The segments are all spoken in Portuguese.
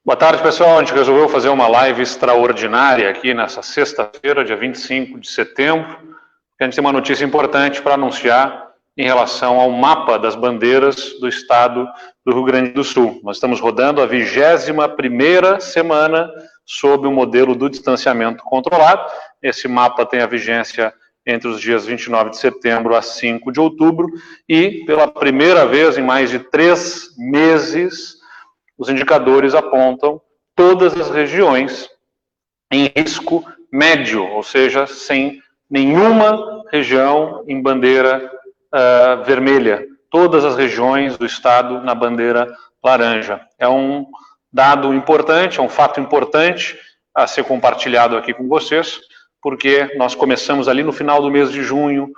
Boa tarde, pessoal. A gente resolveu fazer uma live extraordinária aqui nessa sexta-feira, dia 25 de setembro. A gente tem uma notícia importante para anunciar em relação ao mapa das bandeiras do estado do Rio Grande do Sul. Nós estamos rodando a 21ª semana sob o modelo do distanciamento controlado. Esse mapa tem a vigência entre os dias 29 de setembro a 5 de outubro e, pela primeira vez em mais de 3 meses, os indicadores apontam todas as regiões em risco médio, ou seja, sem nenhuma região em bandeira vermelha. Todas as regiões do estado na bandeira laranja. É um dado importante, é um fato importante a ser compartilhado aqui com vocês, porque nós começamos ali no final do mês de junho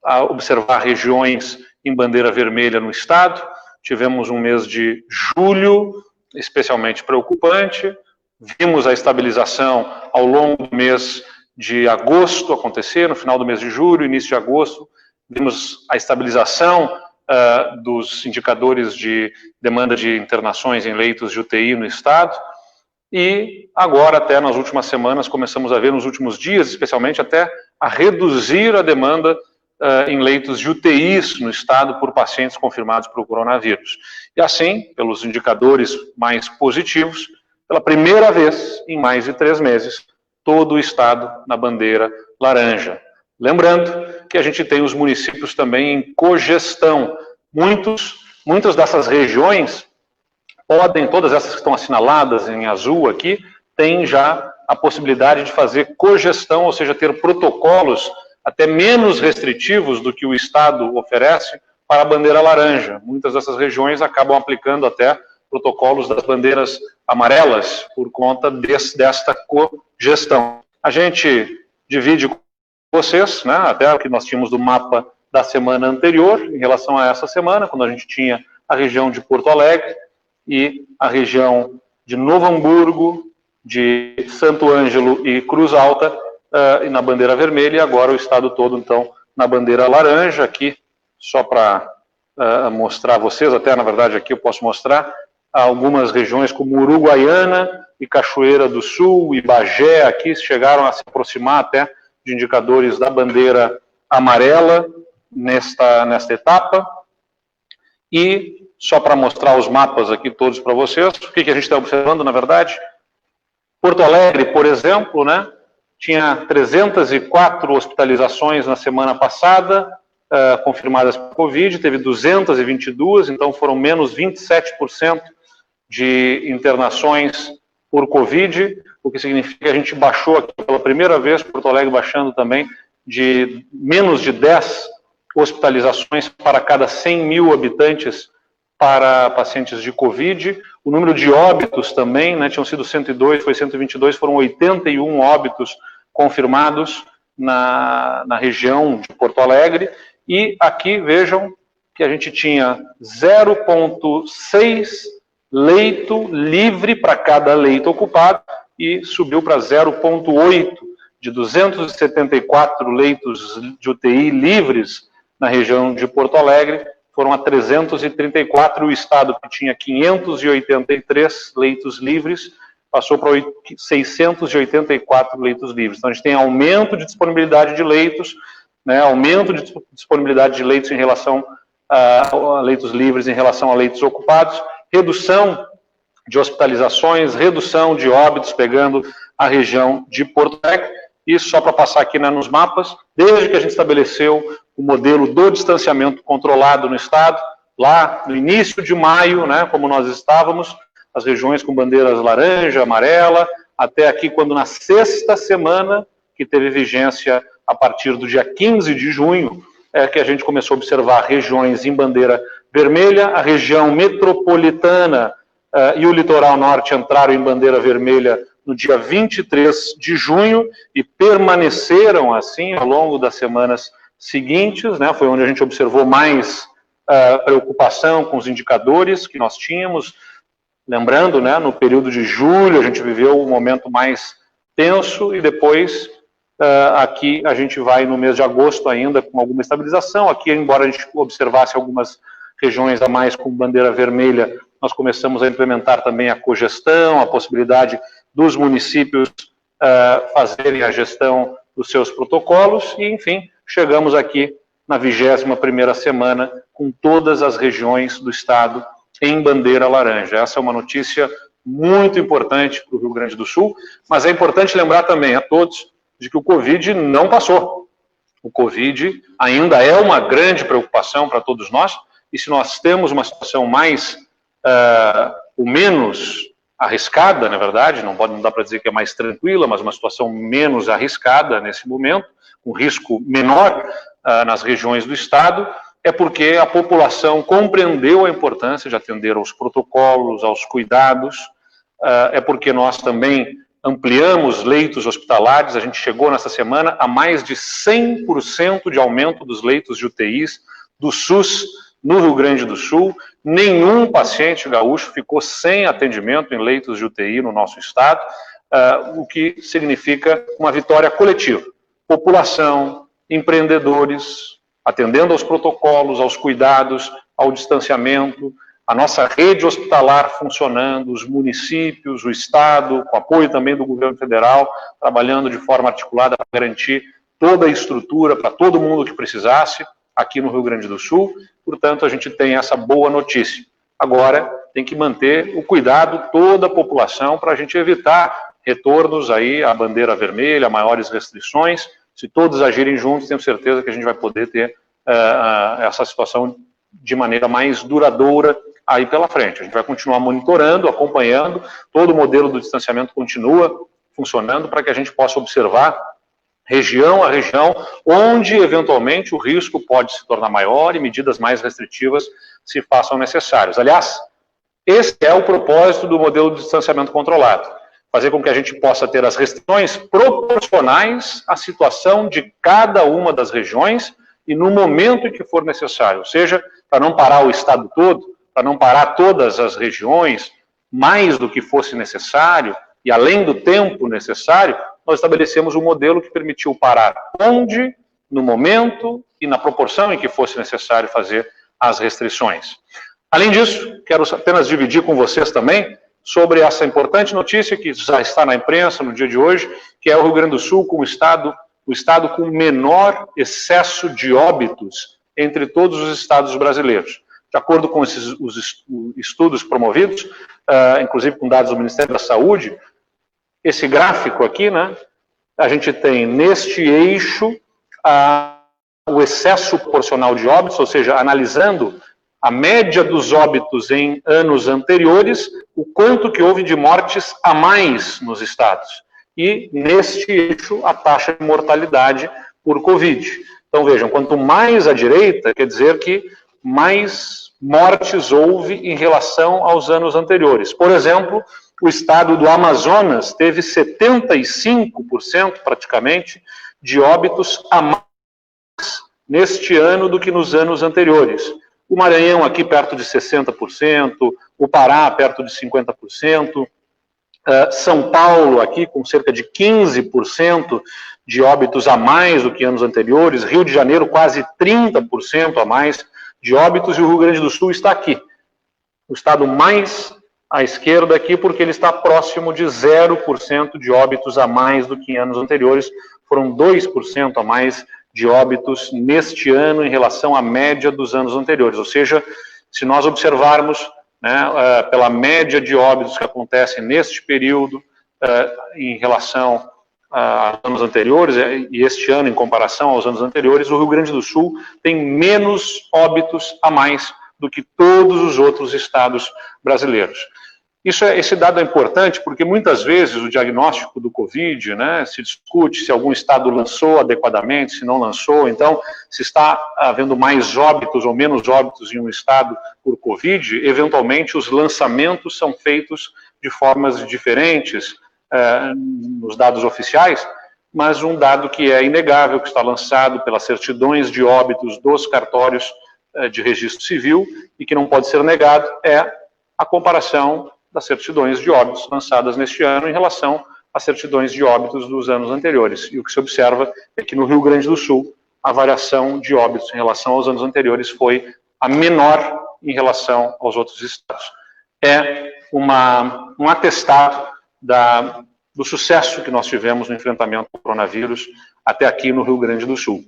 a observar regiões em bandeira vermelha no estado. Tivemos um mês de julho especialmente preocupante, vimos a estabilização ao longo do mês de agosto acontecer, no final do mês de julho, início de agosto, vimos a estabilização dos indicadores de demanda de internações em leitos de UTI no estado, e agora, até nas últimas semanas, começamos a ver, nos últimos dias, especialmente, até a reduzir a demanda em leitos de UTIs no estado por pacientes confirmados por coronavírus. E assim, pelos indicadores mais positivos, pela primeira vez em mais de 3 meses, todo o estado na bandeira laranja. Lembrando que a gente tem os municípios também em cogestão. Muitas dessas regiões podem, todas essas que estão assinaladas em azul aqui, têm já a possibilidade de fazer cogestão, ou seja, ter protocolos até menos restritivos do que o Estado oferece para a bandeira laranja. Muitas dessas regiões acabam aplicando até protocolos das bandeiras amarelas por conta desta cogestão. A gente divide com vocês, né, até o que nós tínhamos do mapa da semana anterior, em relação a essa semana, quando a gente tinha a região de Porto Alegre e a região de Novo Hamburgo, de Santo Ângelo e Cruz Alta, e na bandeira vermelha, e agora o estado todo, então, na bandeira laranja. Aqui, só para mostrar a vocês, até na verdade aqui eu posso mostrar, algumas regiões como Uruguaiana e Cachoeira do Sul e Bagé, aqui chegaram a se aproximar até de indicadores da bandeira amarela nesta etapa. E só para mostrar os mapas aqui todos para vocês, o que a gente está observando, na verdade? Porto Alegre, por exemplo, né? Tinha 304 hospitalizações na semana passada, confirmadas por Covid, teve 222, então foram menos 27% de internações por Covid, o que significa que a gente baixou aqui pela primeira vez, Porto Alegre baixando também, de menos de 10 hospitalizações para cada 100 mil habitantes para pacientes de Covid. O número de óbitos também, né, tinham sido 102, foi 122, foram 81 óbitos confirmados na região de Porto Alegre. E aqui, vejam, que a gente tinha 0,6 leito livre para cada leito ocupado e subiu para 0,8 de 274 leitos de UTI livres na região de Porto Alegre, foram a 334, o estado que tinha 583 leitos livres, passou para 684 leitos livres. Então a gente tem aumento de disponibilidade de leitos, né, aumento de disponibilidade de leitos em relação a leitos livres em relação a leitos ocupados, redução de hospitalizações, redução de óbitos pegando a região de Porto Alegre. Isso só para passar aqui, né, nos mapas, desde que a gente estabeleceu o modelo do distanciamento controlado no estado, lá no início de maio, né, como nós estávamos, as regiões com bandeiras laranja, amarela, até aqui quando na sexta semana, que teve vigência a partir do dia 15 de junho, que a gente começou a observar regiões em bandeira vermelha, a região metropolitana e o litoral norte entraram em bandeira vermelha no dia 23 de junho e permaneceram assim ao longo das semanas seguintes, né, foi onde a gente observou mais preocupação com os indicadores que nós tínhamos. Lembrando, né, no período de julho a gente viveu um momento mais tenso e depois aqui a gente vai no mês de agosto ainda com alguma estabilização. Aqui, embora a gente observasse algumas regiões a mais com bandeira vermelha, nós começamos a implementar também a cogestão, a possibilidade dos municípios fazerem a gestão dos seus protocolos e, enfim, chegamos aqui na 21ª semana com todas as regiões do estado em bandeira laranja. Essa é uma notícia muito importante para o Rio Grande do Sul, mas é importante lembrar também a todos de que o Covid não passou. O Covid ainda é uma grande preocupação para todos nós, e se nós temos uma situação mais, ou menos arriscada, na verdade, não dá para dizer que é mais tranquila, mas uma situação menos arriscada nesse momento, um risco menor nas regiões do estado, é porque a população compreendeu a importância de atender aos protocolos, aos cuidados, é porque nós também ampliamos leitos hospitalares, a gente chegou nessa semana a mais de 100% de aumento dos leitos de UTIs do SUS no Rio Grande do Sul. Nenhum paciente gaúcho ficou sem atendimento em leitos de UTI no nosso estado, o que significa uma vitória coletiva. População, empreendedores, atendendo aos protocolos, aos cuidados, ao distanciamento, a nossa rede hospitalar funcionando, os municípios, o Estado, com apoio também do governo federal, trabalhando de forma articulada para garantir toda a estrutura para todo mundo que precisasse aqui no Rio Grande do Sul. Portanto, a gente tem essa boa notícia. Agora, tem que manter o cuidado toda a população para a gente evitar retornos aí à bandeira vermelha, maiores restrições. Se todos agirem juntos, tenho certeza que a gente vai poder ter essa situação de maneira mais duradoura aí pela frente. A gente vai continuar monitorando, acompanhando, todo o modelo do distanciamento continua funcionando para que a gente possa observar região a região, onde eventualmente o risco pode se tornar maior e medidas mais restritivas se façam necessárias. Aliás, esse é o propósito do modelo de distanciamento controlado, fazer com que a gente possa ter as restrições proporcionais à situação de cada uma das regiões e no momento em que for necessário, ou seja, para não parar o estado todo, para não parar todas as regiões, mais do que fosse necessário, e além do tempo necessário, nós estabelecemos um modelo que permitiu parar onde, no momento e na proporção em que fosse necessário fazer as restrições. Além disso, quero apenas dividir com vocês também sobre essa importante notícia que já está na imprensa no dia de hoje, que é o Rio Grande do Sul como o estado com menor excesso de óbitos entre todos os estados brasileiros. De acordo com os estudos promovidos, inclusive com dados do Ministério da Saúde, esse gráfico aqui, né, a gente tem neste eixo o excesso proporcional de óbitos, ou seja, analisando a média dos óbitos em anos anteriores, o quanto que houve de mortes a mais nos estados. E neste eixo, a taxa de mortalidade por Covid. Então vejam, quanto mais à direita, quer dizer que mais mortes houve em relação aos anos anteriores. Por exemplo, o estado do Amazonas teve 75% praticamente de óbitos a mais neste ano do que nos anos anteriores. O Maranhão aqui perto de 60%, o Pará perto de 50%, São Paulo aqui com cerca de 15% de óbitos a mais do que anos anteriores, Rio de Janeiro quase 30% a mais de óbitos, e o Rio Grande do Sul está aqui, o estado mais à esquerda aqui, porque ele está próximo de 0% de óbitos a mais do que em anos anteriores, foram 2% a mais de óbitos neste ano em relação à média dos anos anteriores, ou seja, se nós observarmos, né, pela média de óbitos que acontecem neste período, em relação a anos anteriores, e este ano em comparação aos anos anteriores, o Rio Grande do Sul tem menos óbitos a mais do que todos os outros estados brasileiros. Esse dado é importante porque muitas vezes o diagnóstico do Covid, né, se discute se algum estado lançou adequadamente, se não lançou, então se está havendo mais óbitos ou menos óbitos em um estado por Covid, eventualmente os lançamentos são feitos de formas diferentes nos dados oficiais, mas um dado que é inegável, que está lançado pelas certidões de óbitos dos cartórios de registro civil e que não pode ser negado, é a comparação das certidões de óbitos lançadas neste ano em relação às certidões de óbitos dos anos anteriores. E o que se observa é que no Rio Grande do Sul, a variação de óbitos em relação aos anos anteriores foi a menor em relação aos outros estados. é um atestado do sucesso que nós tivemos no enfrentamento do coronavírus até aqui no Rio Grande do Sul.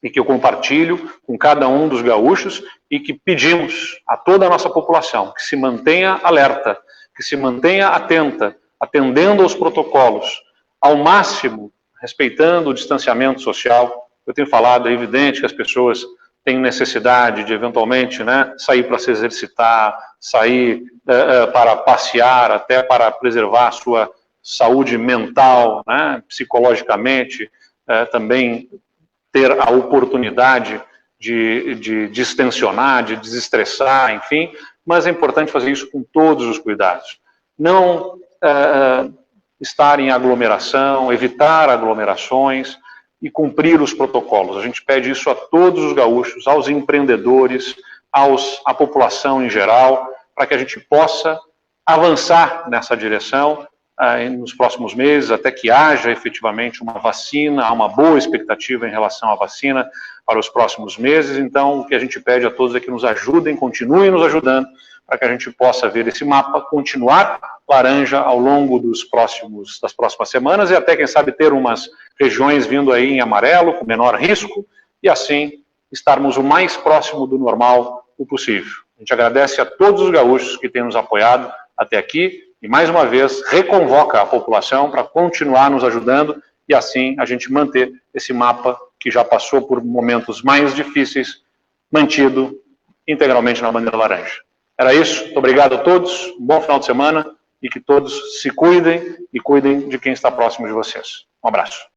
E que eu compartilho com cada um dos gaúchos e que pedimos a toda a nossa população que se mantenha alerta, que se mantenha atenta, atendendo aos protocolos, ao máximo, respeitando o distanciamento social. Eu tenho falado, é evidente que as pessoas têm necessidade de, eventualmente, né, sair para se exercitar, sair para passear, até para preservar a sua saúde mental, né, psicologicamente, também ter a oportunidade de distensionar, de desestressar, enfim, mas é importante fazer isso com todos os cuidados. Não estar em aglomeração, evitar aglomerações e cumprir os protocolos. A gente pede isso a todos os gaúchos, aos empreendedores, à população em geral, para que a gente possa avançar nessa direção nos próximos meses, até que haja efetivamente uma vacina, há uma boa expectativa em relação à vacina para os próximos meses. Então, o que a gente pede a todos é que nos ajudem, continuem nos ajudando, para que a gente possa ver esse mapa continuar laranja ao longo das próximas semanas e até, quem sabe, ter umas regiões vindo aí em amarelo, com menor risco, e assim estarmos o mais próximo do normal o possível. A gente agradece a todos os gaúchos que têm nos apoiado até aqui, e mais uma vez reconvoca a população para continuar nos ajudando e assim a gente manter esse mapa que já passou por momentos mais difíceis, mantido integralmente na bandeira laranja. Era isso, muito obrigado a todos, um bom final de semana e que todos se cuidem e cuidem de quem está próximo de vocês. Um abraço.